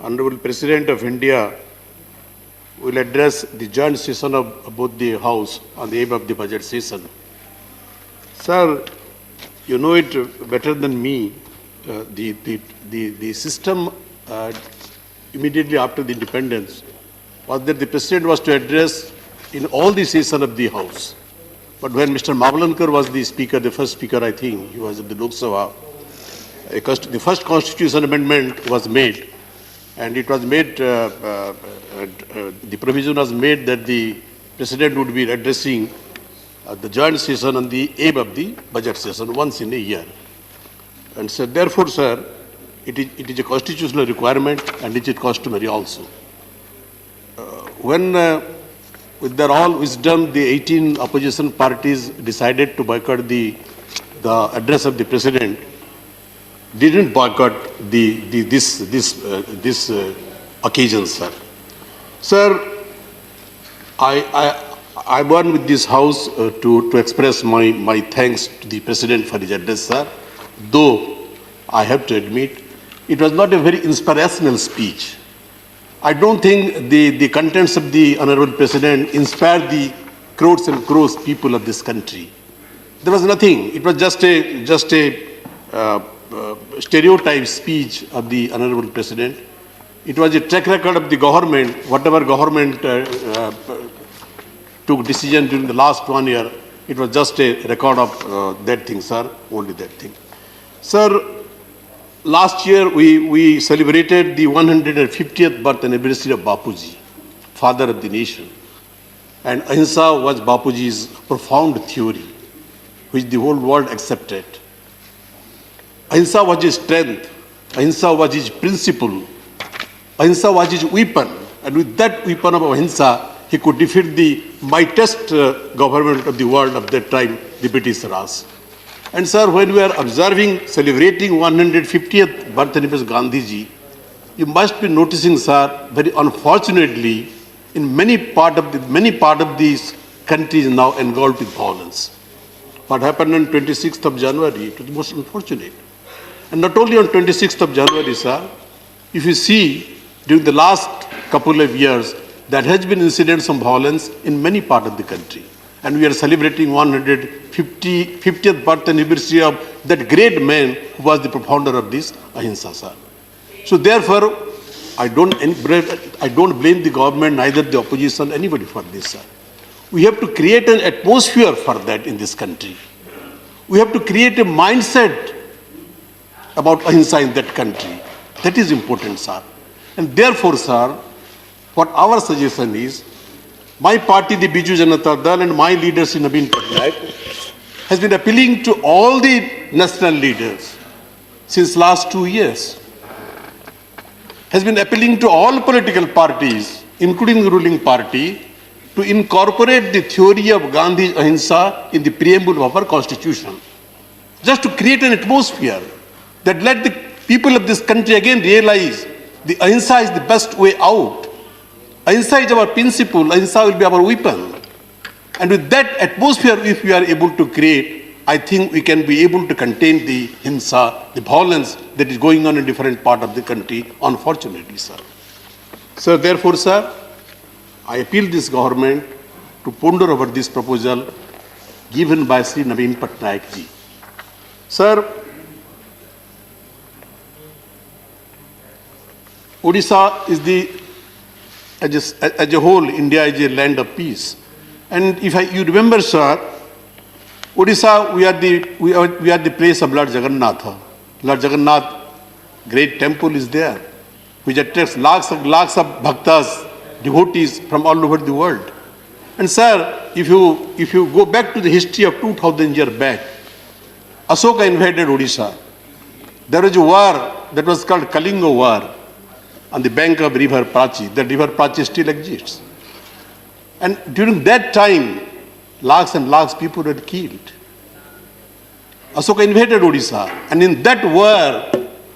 Honorable President of India will address the joint session of both the House on the eve of the budget session. Sir, you know it better than me. The system immediately after the independence was that the President was to address in all the session of the House. But when Mr. Mavlankar was the Speaker, the first Speaker, I think, he was at the Lok Sabha, the first Constitution Amendment was made, and it was made, the provision was made that the President would be addressing the joint session on the eve of the budget session once in a year. And so therefore, sir, it is a constitutional requirement and it is customary also. With their all wisdom, the 18 opposition parties decided to boycott the address of the President, didn't boycott this occasion, sir. Sir, I want with this House to express my thanks to the President for his address, sir. Though I have to admit, it was not a very inspirational speech. I don't think the contents of the Honorable President inspired the crores and crores people of this country. There was nothing. It was just a stereotype speech of the Honorable President. It was a track record of the government, whatever government took decision during the last 1 year. It was just a record of that thing, sir, only that thing. Sir, last year we celebrated the 150th birth anniversary of Bapuji, father of the nation. And Ahimsa was Bapuji's profound theory, which the whole world accepted. Ahimsa was his strength. Ahimsa was his principle. Ahimsa was his weapon. And with that weapon of Ahimsa, he could defeat the mightiest government of the world of that time, the British Raj. And sir, when we are observing, celebrating 150th birth anniversary of Gandhiji, you must be noticing, sir, very unfortunately, in many part of these countries now engulfed with violence. What happened on 26th of January, it was most unfortunate. And not only on 26th of January, sir, if you see, during the last couple of years, there has been incidents of violence in many parts of the country. And we are celebrating 150th birth anniversary of that great man who was the profounder of this Ahimsa, sir. So therefore, I don't blame the government, neither the opposition, anybody for this, sir. We have to create an atmosphere for that in this country. We have to create a mindset about Ahimsa in that country. That is important, sir. And therefore, sir, what our suggestion is, my party, the Biju Janata Dal, and my leaders in Naveen Patnaik has been appealing to all the national leaders since last 2 years. Has been appealing to all political parties, including the ruling party, to incorporate the theory of Gandhi's Ahimsa in the preamble of our constitution. Just to create an atmosphere that let the people of this country again realize the Ahimsa is the best way out. Ahimsa is our principle, Ahimsa will be our weapon. And with that atmosphere, if we are able to create, I think we can be able to contain the Himsa, the violence that is going on in different parts of the country, unfortunately, sir. So therefore, sir, I appeal this government to ponder over this proposal given by Sri Naveen Patnaik ji. Sir, Odisha is as a whole, India is a land of peace. And if you remember, sir, Odisha, we are the place of Lord Jagannatha. Lord Jagannath, great temple is there, which attracts lakhs of bhaktas, devotees from all over the world. And sir, if you go back to the history of 2000 years back, Ashoka invaded Odisha. There was a war that was called Kalinga War on the bank of river Prachi. The river Prachi still exists. And during that time, lakhs and lakhs people were killed. Ashoka invaded Odisha. And in that war,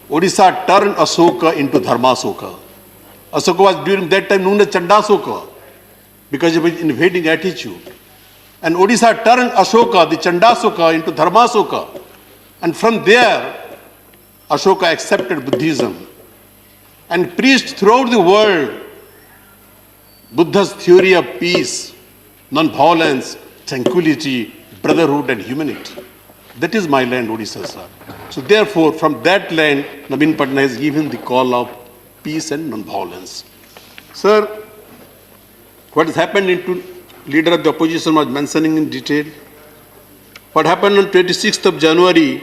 Odisha turned Ashoka into Dharmasoka. Ashoka was during that time known as Chandasoka because of his invading attitude. And Odisha turned Ashoka, the Chandasoka, into Dharmasoka. And from there, Ashoka accepted Buddhism. and preached throughout the world Buddha's theory of peace, non-violence, tranquility, brotherhood and humanity. That is my land, Odisha, sir. So therefore, from that land, Naveen Patnaik has given the call of peace and non-violence. Sir, what has happened into leader of the opposition was mentioning in detail. What happened on 26th of January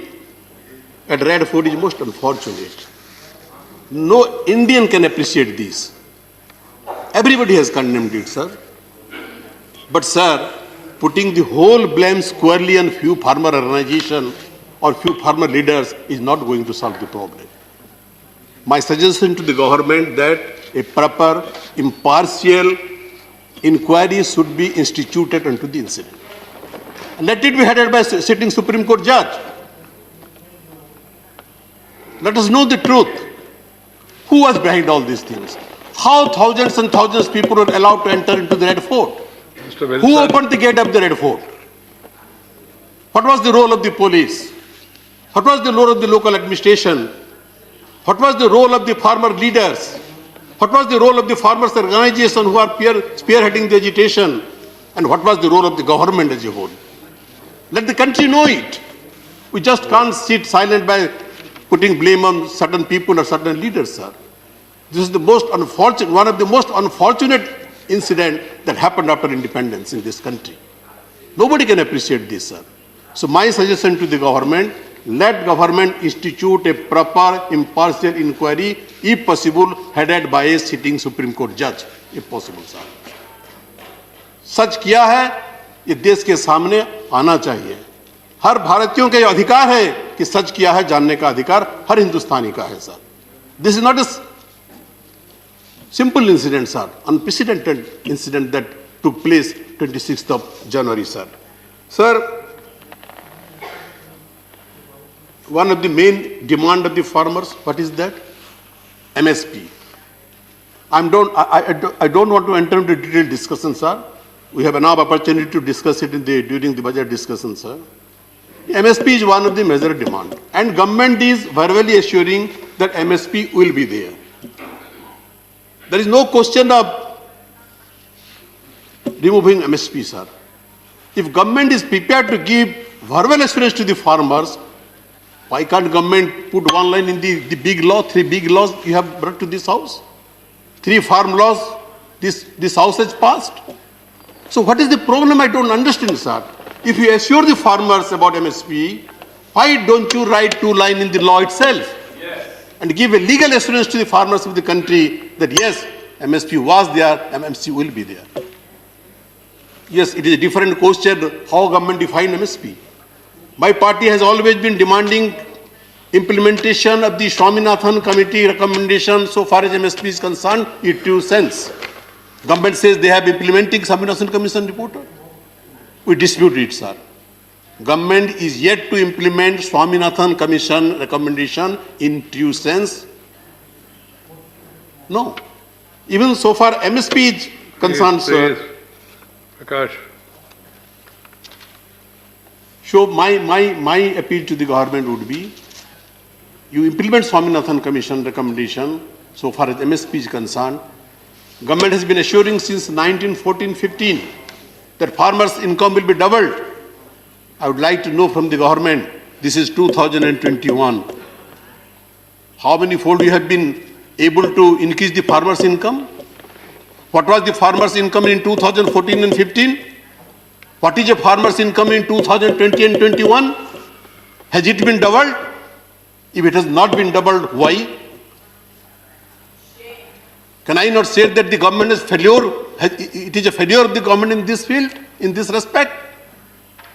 at Red Fort is most unfortunate. No Indian can appreciate this. Everybody has condemned it, sir. But, sir, putting the whole blame squarely on few farmer organizations or few farmer leaders is not going to solve the problem. My suggestion to the government that a proper, impartial inquiry should be instituted into the incident. And let it be headed by a sitting Supreme Court judge. Let us know the truth. Who was behind all these things? How thousands and thousands of people were allowed to enter into the Red Fort? Who opened the gate of the Red Fort? What was the role of the police? What was the role of the local administration? What was the role of the farmer leaders? What was the role of the farmers' organization who are spearheading the agitation? And what was the role of the government as a whole? Let the country know it. We just can't sit silent by putting blame on certain people or certain leaders, sir. This is the most unfortunate, one of the most unfortunate incidents that happened after independence in this country. Nobody can appreciate this, sir. So my suggestion to the government, let government institute a proper, impartial inquiry, if possible, headed by a sitting Supreme Court judge, if possible, sir. सच किया है, ये देश के सामने आना चाहिए. हर भारतीयों का ये अधिकार है कि सच किया है जानने का अधिकार हर हिंदुस्तानी का है, sir. This is not a simple incident, sir. Unprecedented incident that took place 26th of January, sir. Sir, one of the main demand of the farmers, what is that? MSP. I don't want to enter into detailed discussion, sir. We have enough opportunity to discuss it during the budget discussion, sir. MSP is one of the major demand, and government is verbally assuring that MSP will be there. There is no question of removing MSP, sir. If government is prepared to give verbal assurance to the farmers, why can't government put one line in the big law, 3 big laws you have brought to this house? 3 farm laws this house has passed. So what is the problem? I don't understand, sir. If you assure the farmers about MSP, why don't you write 2 lines in the law itself? Yes. And give a legal assurance to the farmers of the country that yes, MSP was there, MSP will be there. Yes, it is a different question how government define MSP. My party has always been demanding implementation of the Swaminathan Committee recommendation so far as MSP is concerned in 2 cents. Government says they have implementing Swaminathan Commission report. We dispute it, sir. Government is yet to implement Swaminathan Commission recommendation in 2 cents. No. Even so far MSP is concerned, sir. Prakash. So my appeal to the government would be, you implement Swaminathan Commission recommendation so far as MSP is concerned. Government has been assuring since 1914-15 that farmers' income will be doubled. I would like to know from the government, this is 2021, how many fold you have been able to increase the farmers' income? What was the farmers' income in 2014 and 15? What is the farmers' income in 2020 and 21? Has it been doubled? If it has not been doubled, why? Can I not say that the government is failure? It is a failure of the government in this field, in this respect?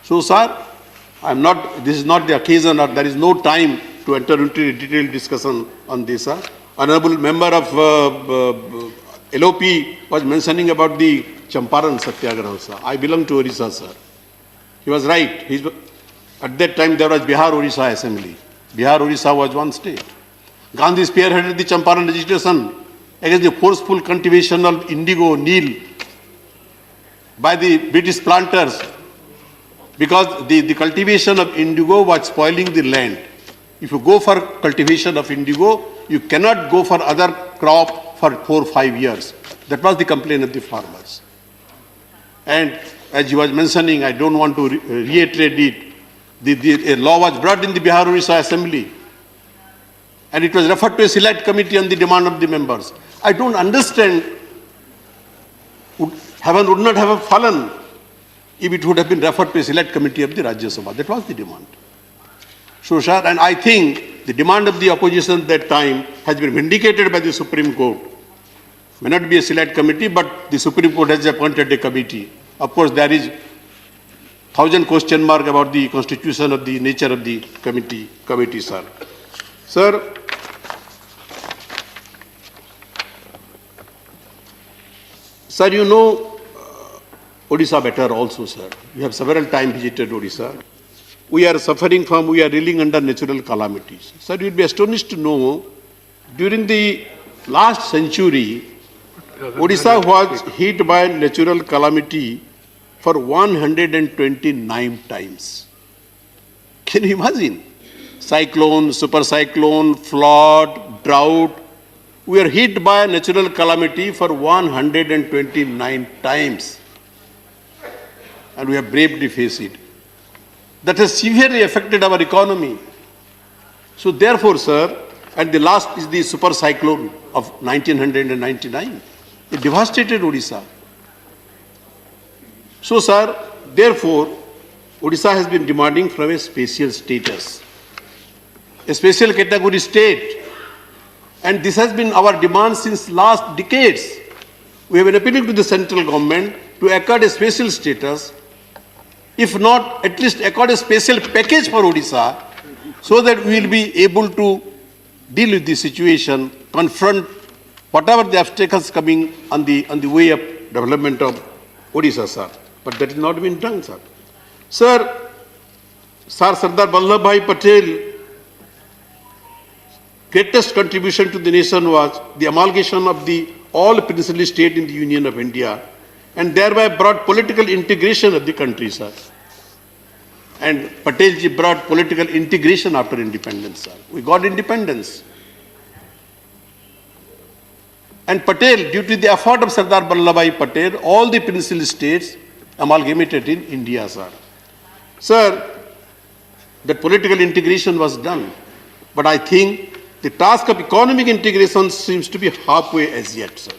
So, sir, this is not the occasion, or there is no time to enter into a detailed discussion on this, sir. Honorable member of LOP was mentioning about the Champaran Satyagraha, sir. I belong to Orissa, sir. He was right. At that time, there was Bihar-Orissa Assembly. Bihar-Orissa was one state. Gandhi spearheaded the Champaran agitation against the forceful cultivation of indigo, neem, by the British planters, because the cultivation of indigo was spoiling the land. If you go for cultivation of indigo, you cannot go for other crop for 4 or 5 years. That was the complaint of the farmers. And as you was mentioning, I don't want to reiterate it, a law was brought in the Bihar Orissa Assembly, and it was referred to a select committee on the demand of the members. I don't understand, heaven would not have fallen if it would have been referred to a select committee of the Rajya Sabha. That was the demand. So, sir, and I think the demand of the opposition at that time has been vindicated by the Supreme Court. May not be a select committee, but the Supreme Court has appointed a committee. Of course, there is 1,000 question mark about the constitution of the nature of the committee, sir. Sir, you know Odisha better also, sir. We have several times visited Odisha. We are reeling under natural calamities. Sir, you will be astonished to know, during the last century, Odisha was hit by natural calamity for 129 times. Can you imagine? Cyclone, super cyclone, flood, drought. We are hit by natural calamity for 129 times. And we have bravely faced it. That has severely affected our economy. So therefore, sir, and the last is the super cyclone of 1999. It devastated Odisha. So, sir, therefore, Odisha has been demanding from a special status, a special category state. And this has been our demand since last decades. We have been appealing to the central government to accord a special status, if not, at least accord a special package for Odisha, so that we will be able to deal with the situation, confront whatever the obstacles coming on the way of development of Odisha, sir. But that has not been done, sir. Sir, Sardar Vallabhbhai Patel, greatest contribution to the nation was the amalgamation of all princely states in the Union of India, and thereby brought political integration of the country, sir. And Patelji brought political integration after independence, sir. We got independence. And Patel, due to the effort of Sardar Vallabhbhai Patel, all the princely states amalgamated in India, sir. Sir, that political integration was done. But I think the task of economic integration seems to be halfway as yet, sir.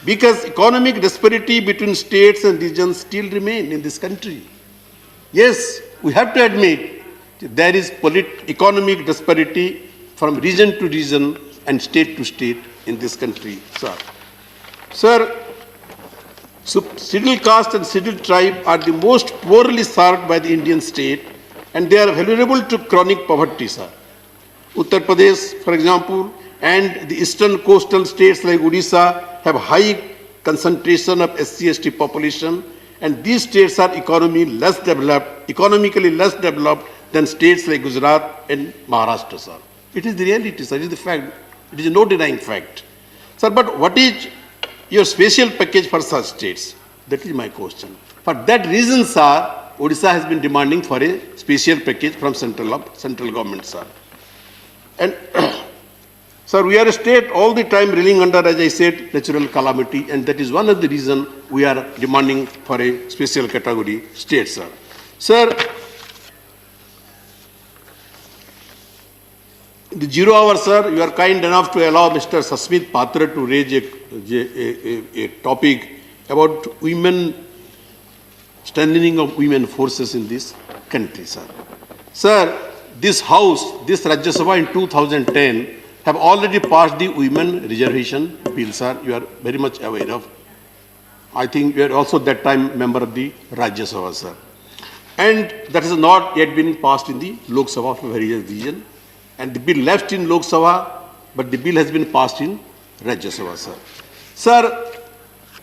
Because economic disparity between states and regions still remain in this country. Yes, we have to admit there is economic disparity from region to region and state to state in this country, sir. Sir, scheduled caste and scheduled tribe are the most poorly served by the Indian state, and they are vulnerable to chronic poverty, sir. Uttar Pradesh, for example, and the eastern coastal states like Odisha have high concentration of SC/ST population, and these states are economically less developed than states like Gujarat and Maharashtra, sir. It is the reality, sir. It is the fact. It is no denying fact. Sir, but what is your special package for such states? That is my question. For that reason, sir, Odisha has been demanding for a special package from central government, sir. And, sir, we are a state all the time reeling under, as I said, natural calamity, and that is one of the reasons we are demanding for a special category state, sir. Sir, in the 0 hour, sir, you are kind enough to allow Mr. Sasmit Patra to raise a topic about women, strengthening of women forces in this country, sir. Sir, this House, this Rajya Sabha in 2010 have already passed the women reservation bill, sir. You are very much aware of. I think you are also that time member of the Rajya Sabha, sir. And that has not yet been passed in the Lok Sabha for various reasons. And the bill left in Lok Sabha, but the bill has been passed in Rajya Sabha, sir. Sir,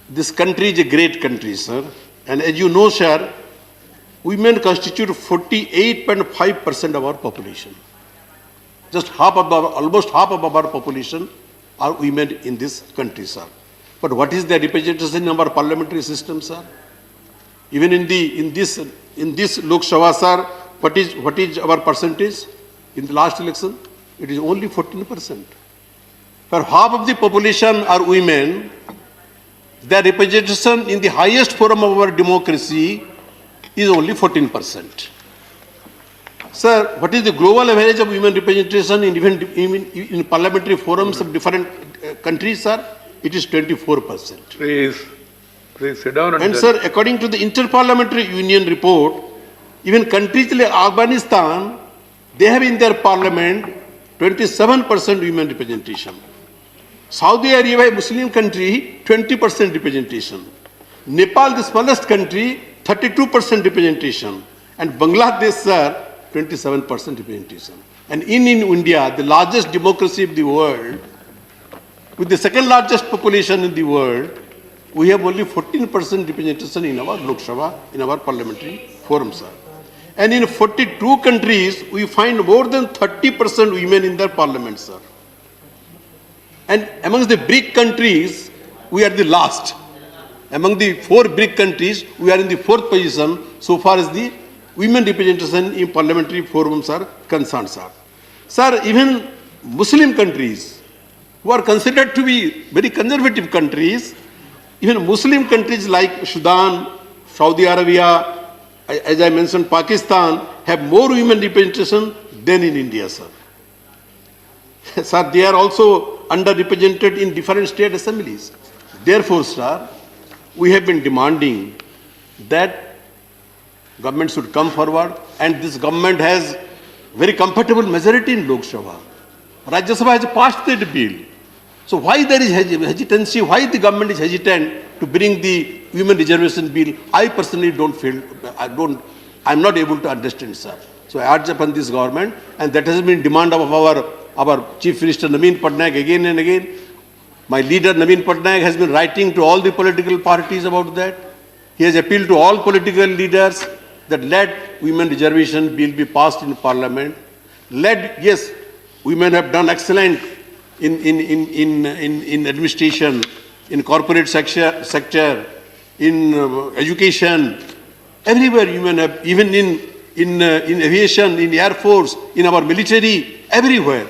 this country is a great country, sir. And as you know, sir, women constitute 48.5% of our population. Just almost half of our population are women in this country, sir. But what is the representation in our parliamentary system, sir? Even in this Lok Sabha, sir, what is our percentage? In the last election, it is only 14%. For half of the population are women. Their representation in the highest forum of our democracy is only 14%. Sir, what is the global average of women representation in parliamentary forums of different countries, sir? It is 24%. Please sit down. And sir, according to the Inter-Parliamentary Union report, even countries like Afghanistan, they have in their parliament 27% women representation. Saudi Arabia, a Muslim country, 20% representation. Nepal, the smallest country, 32% representation. And Bangladesh, sir, 27% representation. And in India, the largest democracy of the world, with the second largest population in the world, we have only 14% representation in our Lok Sabha, in our parliamentary forum, sir. And in 42 countries, we find more than 30% women in their parliament, sir. And amongst the BRIC countries, we are the last. Among the 4 BRIC countries, we are in the 4th position so far as the women representation in parliamentary forums are concerned, sir. Sir, even Muslim countries, who are considered to be very conservative countries, even Muslim countries like Sudan, Saudi Arabia, as I mentioned, Pakistan, have more women representation than in India, sir. Sir, they are also underrepresented in different state assemblies. Therefore, sir, we have been demanding that government should come forward, and this government has very comfortable majority in Lok Sabha. Rajya Sabha has passed that bill. So why there is hesitancy, why the government is hesitant to bring the women reservation bill? I personally don't feel, I'm not able to understand, sir. So I urge upon this government, and that has been demand of our Chief Minister Naveen Patnaik again and again. My leader Naveen Patnaik has been writing to all the political parties about that. He has appealed to all political leaders that let women reservation bill be passed in parliament. Yes, women have done excellent in administration, in corporate sector, in education. Everywhere women have, even in aviation, in air force, in our military, everywhere.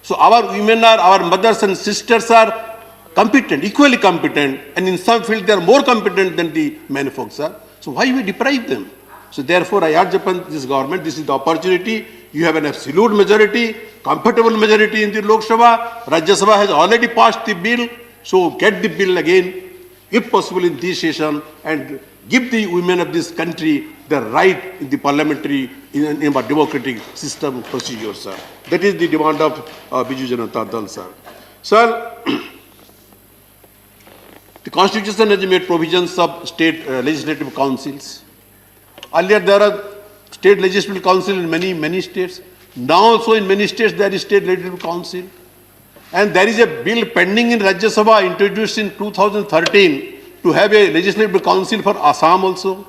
So our women are, our mothers and sisters are competent, equally competent, and in some field they are more competent than the men folks are. So why we deprive them? So therefore I urge upon this government, this is the opportunity. You have an absolute majority, comfortable majority in the Lok Sabha. Rajya Sabha has already passed the bill. So get the bill again, if possible in this session, and give the women of this country the right in the parliamentary, in our democratic system procedure, sir. That is the demand of Biju Janata Dal, sir. Sir, the Constitution has made provisions of state legislative councils. Earlier there are state legislative council in many states. Now also in many states there is state legislative council. And there is a bill pending in Rajya Sabha introduced in 2013 to have a legislative council for Assam also.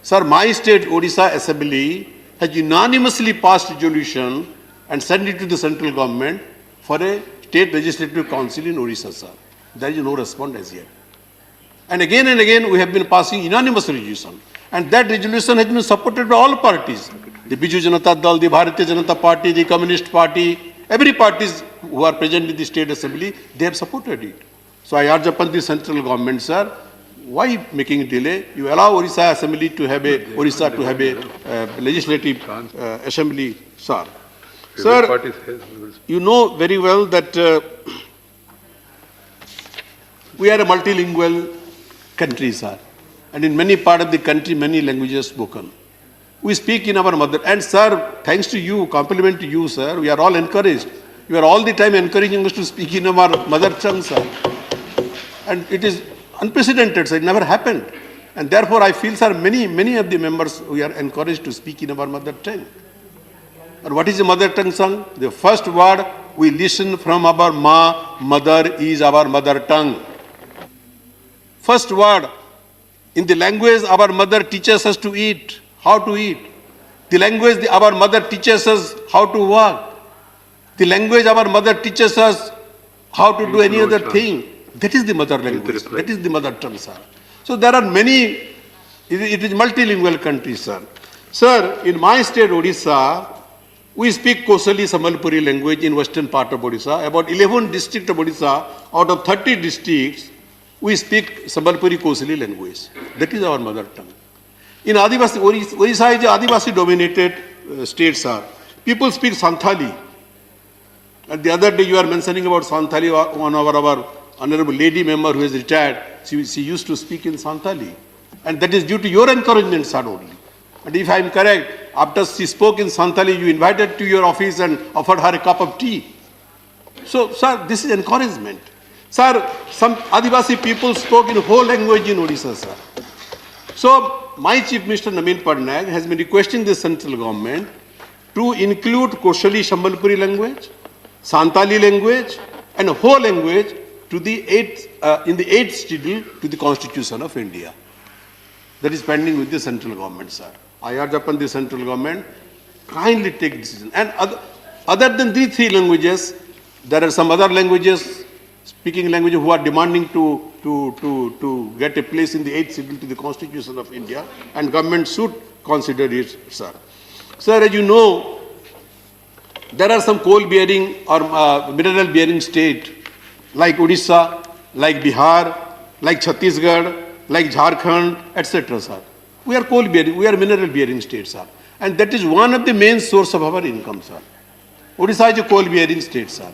Sir, my state, Odisha Assembly, has unanimously passed resolution and sent it to the central government for a state legislative council in Odisha, sir. There is no response as yet. And again we have been passing unanimous resolution. And that resolution has been supported by all parties. The Biju Janata Dal, the Bharatiya Janata Party, the Communist Party, every parties who are present in the state assembly, they have supported it. So I urge upon the central government, sir, why making a delay? You allow Odisha Assembly to have a, Odisha to have a legislative assembly, sir. Sir, you know very well that we are a multilingual country, sir. And in many parts of the country, many languages spoken. We speak in our mother. And sir, thanks to you, compliment to you, sir, we are all encouraged. You are all the time encouraging us to speak in our mother tongue, sir. And it is unprecedented, sir. It never happened. And therefore, I feel, sir, many of the members, we are encouraged to speak in our mother tongue. And what is the mother tongue, sir? The first word we listen from our mother is our mother tongue. First word, in the language our mother teaches us to eat, how to eat. The language our mother teaches us how to walk. The language our mother teaches us how to do any other thing. That is the mother language. That is the mother tongue, sir. So there are many, it is multilingual country, sir. Sir, in my state, Odisha, We speak Kosali Sambalpuri language in western part of Odisha. About 11 districts of Odisha, out of 30 districts, we speak Sambalpuri Kosali language. That is our mother tongue. In Adivasi, Odisha is an Adivasi dominated state, sir. People speak Santhali. And the other day you are mentioning about Santhali, one of our honorable lady member who is retired, she used to speak in Santhali. And that is due to your encouragement, sir, only. And if I am correct, after she spoke in Santhali, you invited to your office and offered her a cup of tea. So, sir, this is encouragement. Sir, some Adivasi people spoke in whole language in Odisha, sir. So, my Chief Minister Naveen Patnaik has been requesting the central government to include Koshali Sambalpuri language, Santali language, and whole language to the in the 8th schedule to the Constitution of India. That is pending with the central government, sir. I urge upon the central government, kindly take decision. And other than these 3 languages, there are some other languages, speaking languages who are demanding to get a place in the 8th schedule to the Constitution of India, and government should consider it, sir. Sir, as you know, there are some coal-bearing or mineral-bearing states like Odisha, like Bihar, like Chhattisgarh, like Jharkhand, etc., sir. We are coal-bearing, we are mineral-bearing states, sir. And that is one of the main source of our income, sir. Odisha is a coal-bearing state, sir.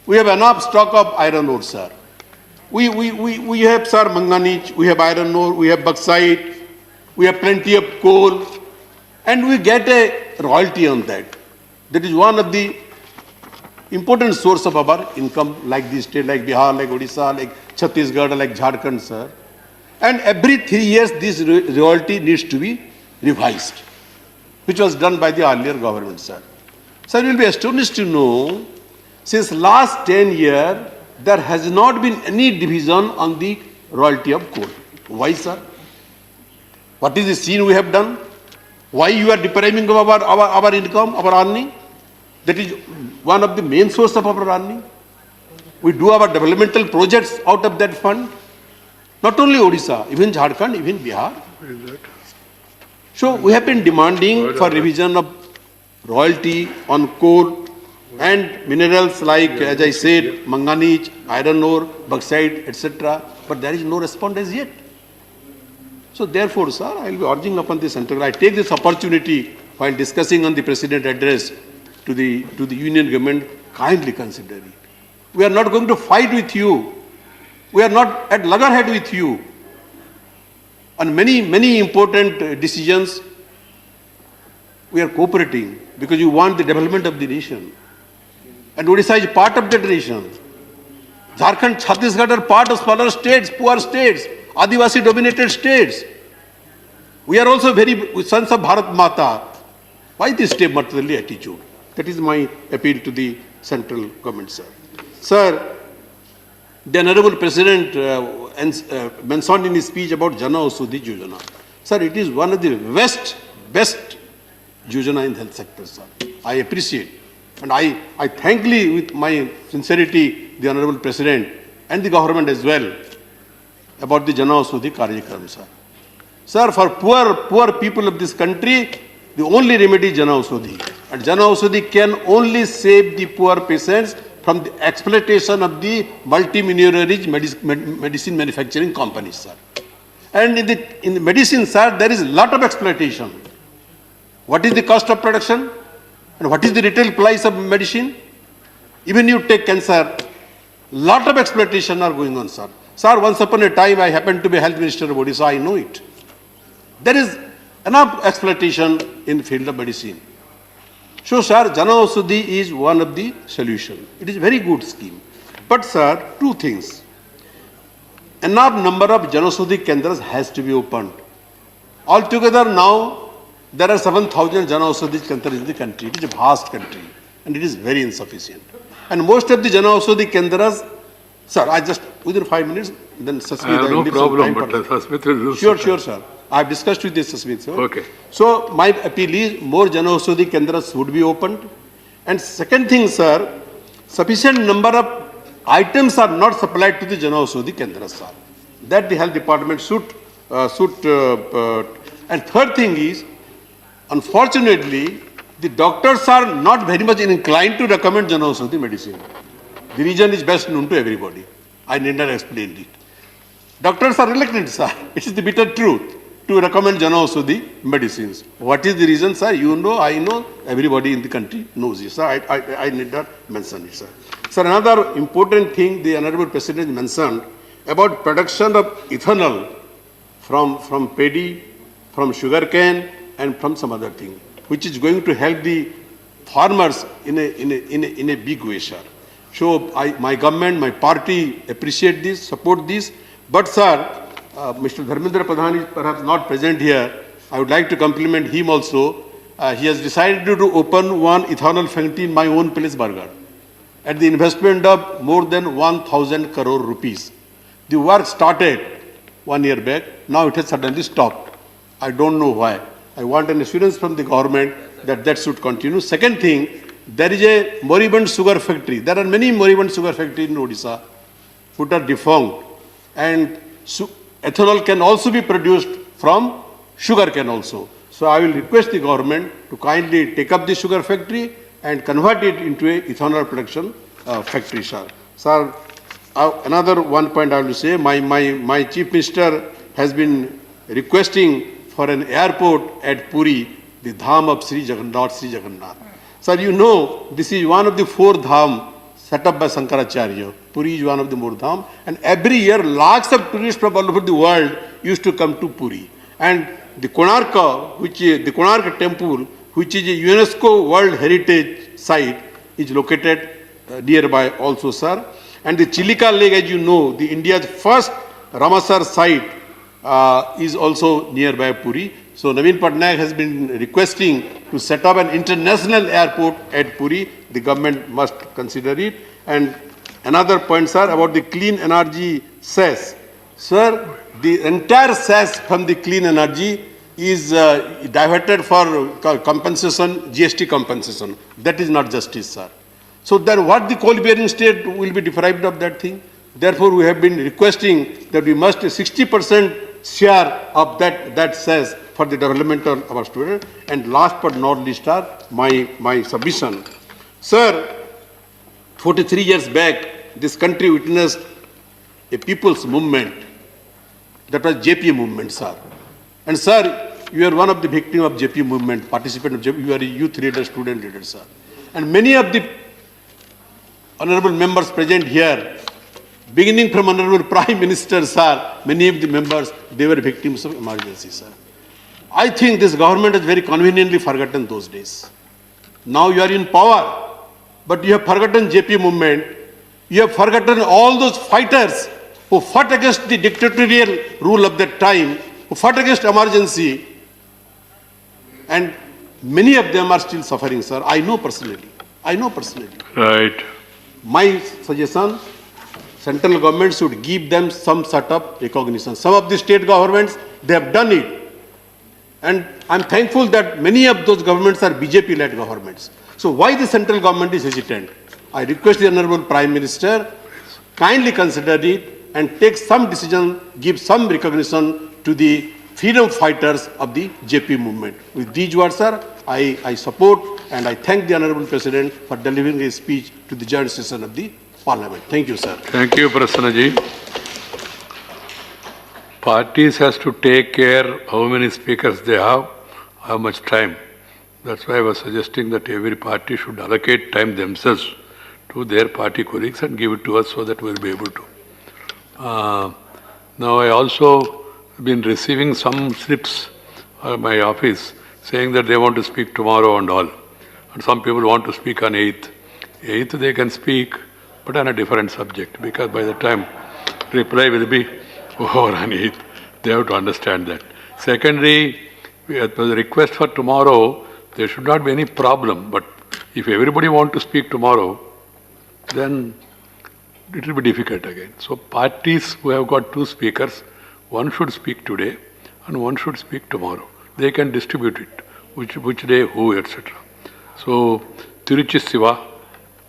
We have enough stock of iron ore, sir. We have, sir, manganese, we have iron ore, we have bauxite, we have plenty of coal, and we get a royalty on that. That is one of the important source of our income, like this state, like Bihar, like Odisha, like Chhattisgarh, like Jharkhand, sir. And every 3 years, this royalty needs to be revised, which was done by the earlier government, sir. Sir, you will be astonished to know, since last 10 years, there has not been any division on the royalty of coal. Why, sir? What is the sin we have done? Why you are depriving of our income, our earning? That is one of the main source of our earning. We do our developmental projects out of that fund. Not only Odisha, even Jharkhand, even Bihar. So we have been demanding for revision of royalty on coal and minerals like, as I said, manganese, iron ore, bauxite, etc. But there is no response as yet. So therefore, sir, I will be urging upon the central. I take this opportunity while discussing on the President address to the Union government, kindly consider it. We are not going to fight with you. We are not at loggerhead with you. On many important decisions, we are cooperating because you want the development of the nation. And Odisha is part of that nation. Jharkhand, Chhattisgarh are part of smaller states, poor states, Adivasi dominated states. We are also very sons of Bharat Mata. Why this stay materially attitude? That is my appeal to the central government, sir. Sir, the Honorable President mentioned in his speech about Jana Ausudhi Yojana. Sir, it is one of the best Yojana in the health sector, sir. I appreciate. And I thankfully, with my sincerity, the Honorable President and the government as well about the Jana Ausudhi Karyakram, sir. Sir, for poor people of this country, the only remedy is Jana Ausudhi. And Jana Ausudhi can only save the poor patients from the exploitation of the multi-millionaire medicine manufacturing companies, sir. And in the medicine, sir, there is a lot of exploitation. What is the cost of production? And what is the retail price of medicine? Even you take cancer, lot of exploitation are going on, sir. Sir, once upon a time, I happened to be health minister of Odisha, I know it. There is enough exploitation in the field of medicine. So, sir, Jana Ausudhi is one of the solutions. It is a very good scheme. But, sir, 2 things. Enough number of Jana Ausudhi Kendras has to be opened. Altogether now, there are 7,000 Jana Ausudhi Kendras in the country. It is a vast country and it is very insufficient. And most of the Jana Ausudhi Kendras, sir, I just, within 5 minutes, then Sasmith. No problem, but Sasmith will Sure, sir. I have discussed with this Sasmith, sir. Okay. So, my appeal is more Jana Ausudhi Kendras would be opened. And second thing, sir, sufficient number of items are not supplied to the Jana Ausudhi Kendras, sir. That the health department should. And third thing is, unfortunately, The doctors are not very much inclined to recommend Janaushadhi medicine. The reason is best known to everybody. I need not explain it. Doctors are reluctant, sir. It is the bitter truth to recommend Janaushadhi medicines. What is the reason, sir? You know, I know, everybody in the country knows it, sir. I need not mention it, sir. Sir, another important thing the Honorable President mentioned about production of ethanol from paddy, from sugarcane, and from some other thing, which is going to help the farmers in a big way, sir. So my government, my party appreciate this, support this. But sir, Mr. Dharmendra Pradhan is perhaps not present here. I would like to compliment him also. He has decided to open one ethanol factory in my own place, Bargarh, at the investment of more than 1,000 crore rupees. The work started 1 year back. Now it has suddenly stopped. I don't know why. I want an assurance from the government that that should continue. Second thing, there is a moribund sugar factory. There are many moribund sugar factories in Odisha which are defunct. And ethanol can also be produced from sugar cane also. So I will request the government to kindly take up the sugar factory and convert it into a ethanol production factory, sir. Sir, another one point I will say, my Chief Minister has been requesting for an airport at Puri, the Dham of Sri Jagannath. Sir, you know, this is one of the 4 Dham set up by Shankaracharya. Puri is one of the more Dham. And every year, lakhs of tourists from all over the world used to come to Puri. And the Konark, the Konark temple, which is a UNESCO World Heritage Site, is located nearby also, sir. And the Chilika Lake, as you know, the India's first Ramsar site is also nearby Puri. So Naveen Patnaik has been requesting to set up an international airport at Puri. The government must consider it. And another point, sir, about the clean energy cess. Sir, the entire cess from the clean energy is diverted for compensation, GST compensation. That is not justice, sir. So then what the coal-bearing state will be deprived of that thing? Therefore, we have been requesting that we must 60% share of that cess for the development of our students. And last but not least, sir, my submission. Sir, 43 years back, this country witnessed a people's movement. That was JP movement, sir. And sir, you are one of the victims of JP movement, participant of JP. You are a youth leader, student leader, sir. And many of the honorable members present here, beginning from Honorable Prime Minister, sir, many of the members, they were victims of emergency, sir. I think this government has very conveniently forgotten those days. Now you are in power, but you have forgotten JP movement. You have forgotten all those fighters who fought against the dictatorial rule of that time, who fought against emergency, and many of them are still suffering, sir. I know personally. Right. My suggestion, central government should give them some sort of recognition. Some of the state governments, they have done it. And I'm thankful that many of those governments are BJP-led governments. So why the central government is hesitant? I request the Honorable Prime Minister kindly consider it and take some decision, give some recognition to the freedom fighters of the JP movement. With these words, sir, I support and I thank the Honorable President for delivering a speech to the joint session of the Parliament. Thank you, sir. Thank you, Prasanna ji. Parties has to take care how many speakers they have, how much time. That's why I was suggesting that every party should allocate time themselves to their party colleagues and give it to us so that we'll be able to. Now I also been receiving some slips at my office saying that they want to speak tomorrow and all. And some people want to speak on 8th. 8th they can speak, but on a different subject, because by the time reply will be over on 8th. They have to understand that. Secondly, the request for tomorrow, there should not be any problem. But if everybody wants to speak tomorrow, then it will be difficult again. So parties who have got 2 speakers, one should speak today and one should speak tomorrow. They can distribute it, which day, who, etc. So, Tiruchi Siva,